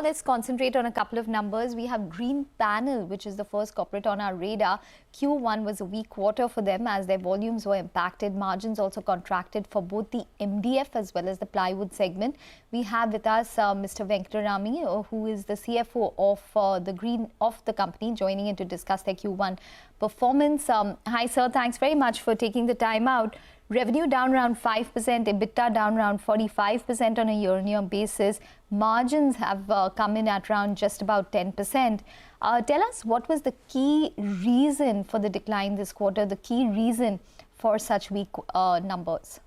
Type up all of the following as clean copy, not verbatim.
let's concentrate on a couple of numbers. We have Greenpanel, which is the first corporate on our radar. Q1 was a weak quarter for them as their volumes were impacted. Margins also contracted for both the MDF as well as the plywood segment. We have with us Mr. Venkatramani, who is the CFO of the company, joining in to discuss their Q1 performance. Hi, sir. Thanks very much for taking the time out. Revenue down around 5%, EBITDA down around 45% on a year-on-year basis. Margins have come in at around just about 10%. Tell us, what was the key reason for the decline this quarter, the key reason for such weak numbers?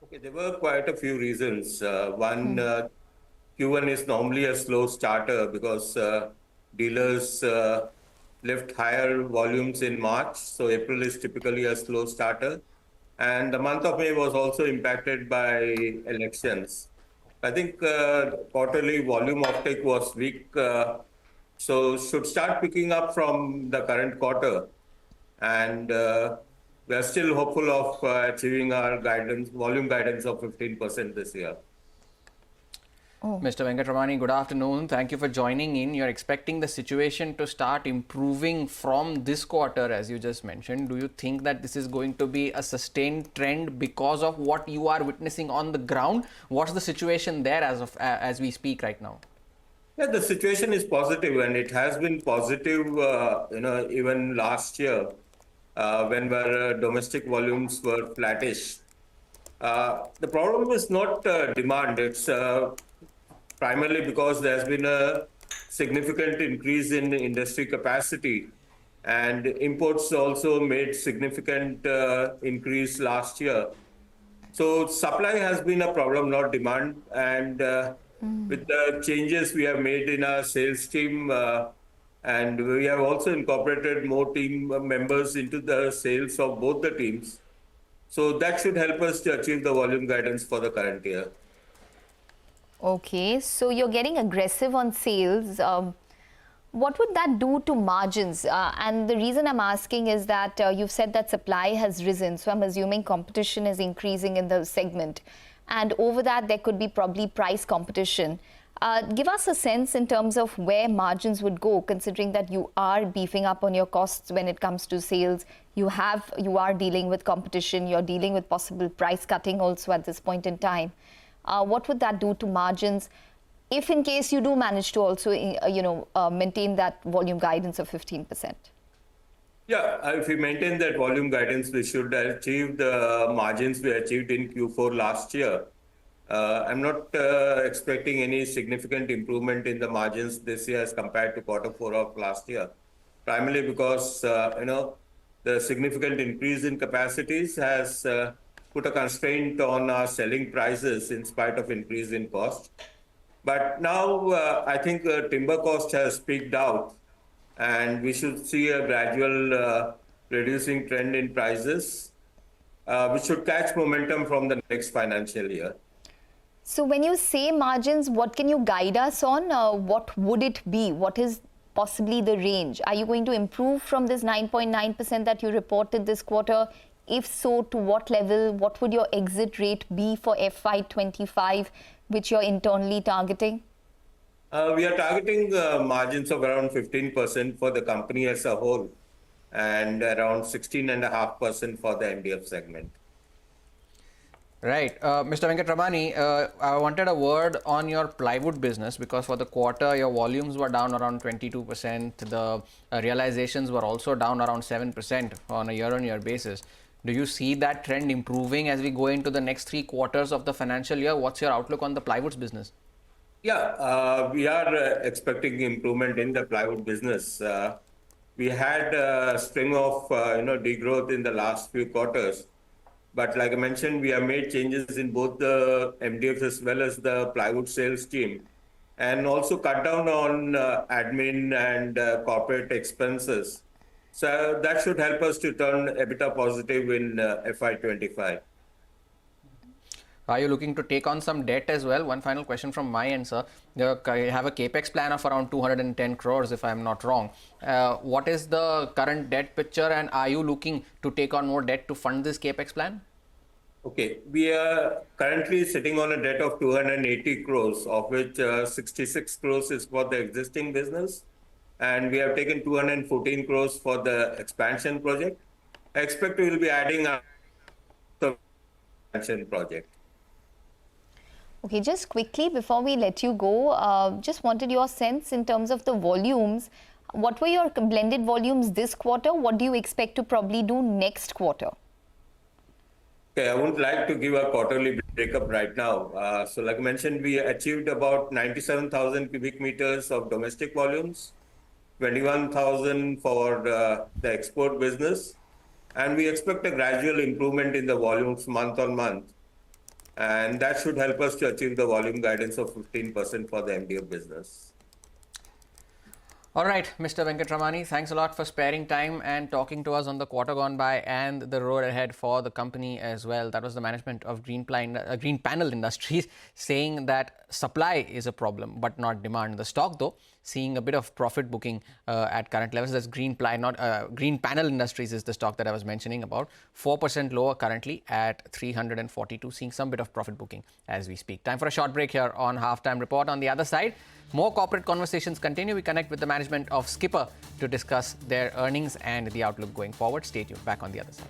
Okay, there were quite a few reasons. One, Q1 is normally a slow starter because dealers lift higher volumes in March, so April is typically a slow starter. And the month of May was also impacted by elections. I think quarterly volume offtake was weak, so should start picking up from the current quarter. And we are still hopeful of achieving our volume guidance of 15% this year. Mr. Venkatramani, good afternoon. Thank you for joining in. You're expecting the situation to start improving from this quarter, as you just mentioned. Do you think that this is going to be a sustained trend because of what you are witnessing on the ground? What's the situation there as we speak right now? Yeah, the situation is positive, and it has been positive, even last year when our domestic volumes were flattish. The problem is not demand. It's primarily because there's been a significant increase in industry capacity, and imports also made significant increase last year. So supply has been a problem, not demand. And with the changes we have made in our sales team, and we have also incorporated more team members into the sales of both the teams. So that should help us to achieve the volume guidance for the current year. Okay, so you're getting aggressive on sales. What would that do to margins? And the reason I'm asking is that you've said that supply has risen, so I'm assuming competition is increasing in the segment. And over that, there could be probably price competition. Give us a sense in terms of where margins would go, considering that you are beefing up on your costs when it comes to sales. You are dealing with competition. You're dealing with possible price cutting also at this point in time. What would that do to margins if in case you do manage to also, maintain that volume guidance of 15%? Yeah, if we maintain that volume guidance, we should achieve the margins we achieved in Q4 last year. I'm not expecting any significant improvement in the margins this year as compared to Q4 of last year, primarily because, the significant increase in capacities has put a constraint on our selling prices in spite of increase in cost. But now I think timber cost has peaked out, and we should see a gradual reducing trend in prices, which should catch momentum from the next financial year. So when you say margins, what can you guide us on? What would it be? What is possibly the range? Are you going to improve from this 9.9% that you reported this quarter? If so, to what level? What would your exit rate be for FY25, which you're internally targeting? We are targeting margins of around 15% for the company as a whole, and around 16.5% for the MDF segment. Right. Mr. Venkatramani, I wanted a word on your plywood business, because for the quarter, your volumes were down around 22%. The realizations were also down around 7% on a year-on-year basis. Do you see that trend improving as we go into the next 3 quarters of the financial year? What's your outlook on the plywoods business? Yeah, we are expecting improvement in the plywood business. We had a string of degrowth in the last few quarters. But like I mentioned, we have made changes in both the MDF as well as the plywood sales team, and also cut down on admin and corporate expenses. So that should help us to turn EBITDA positive in FY25. Are you looking to take on some debt as well? One final question from my end, sir. You have a capex plan of around 210 crores, if I'm not wrong. What is the current debt picture, and are you looking to take on more debt to fund this capex plan? Okay, we are currently sitting on a debt of 280 crores, of which 66 crores is for the existing business, and we have taken 214 crores for the expansion project. I expect we will be adding a expansion project. Okay, just quickly before we let you go, just wanted your sense in terms of the volumes. What were your blended volumes this quarter? What do you expect to probably do next quarter? Okay, I wouldn't like to give a quarterly breakup right now. So like I mentioned, we achieved about 97,000 cubic meters of domestic volumes, 21,000 for the export business, and we expect a gradual improvement in the volumes month on month. And that should help us to achieve the volume guidance of 15% for the MDF business. All right, Mr. Venkatramani, thanks a lot for sparing time and talking to us on the quarter gone by and the road ahead for the company as well. That was the management of Greenpanel Industries saying that supply is a problem but not demand. The stock, though, seeing a bit of profit booking at current levels. That's Greenpanel Industries is the stock that I was mentioning about. 4% lower currently at 342, seeing some bit of profit booking as we speak. Time for a short break here on Halftime Report. On the other side, more corporate conversations continue. We connect with the management of Skipper to discuss their earnings and the outlook going forward. Stay tuned. Back on the other side.